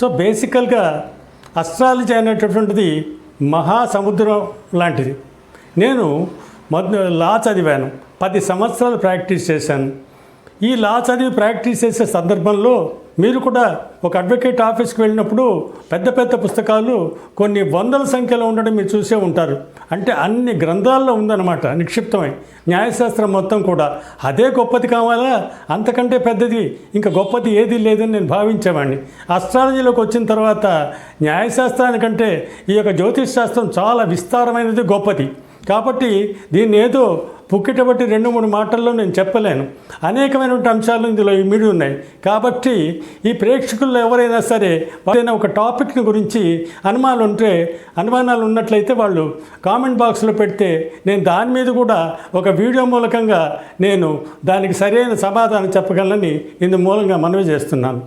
So బేసికల్గా astrology అనేటటువంటిది మహాసముద్రం లాంటిది. నేను లా చదివాను, 10 సంవత్సరాలు ప్రాక్టీస్ చేశాను. ఈ లా చదివి ప్రాక్టీస్ చేసే సందర్భంలో మీరు కూడా ఒక అడ్వకేట్ ఆఫీస్కి వెళ్ళినప్పుడు పెద్ద పెద్ద పుస్తకాలు కొన్ని వందల సంఖ్యలో ఉండడం మీరు చూసే ఉంటారు. అంటే అన్ని గ్రంథాల్లో ఉందన్నమాట నిక్షిప్తమై న్యాయశాస్త్రం మొత్తం కూడా. అదే గొప్పది కావాలా, అంతకంటే పెద్దది ఇంకా గొప్పది ఏదీ లేదని నేను భావించేవాడిని. అస్ట్రాలజీలోకి వచ్చిన తర్వాత న్యాయశాస్త్రానికంటే ఈ యొక్క జ్యోతిష్ శాస్త్రం చాలా విస్తారమైనది, గొప్పది. కాబట్టి దీన్ని ఏదో పుక్కిటబట్టి 2-3 మాటల్లో నేను చెప్పలేను. అనేకమైనటువంటి అంశాలు ఇందులో ఇమిడి ఉన్నాయి. కాబట్టి ఈ ప్రేక్షకుల్లో ఎవరైనా సరే ఏదైనా ఒక టాపిక్ని గురించి అనుమానాలు ఉన్నట్లయితే వాళ్ళు కామెంట్ బాక్స్లో పెడితే నేను దాని మీద కూడా ఒక వీడియో మూలకంగా నేను దానికి సరైన సమాధానం చెప్పగలనని ఇందు మూలంగా మనవి చేస్తున్నాను.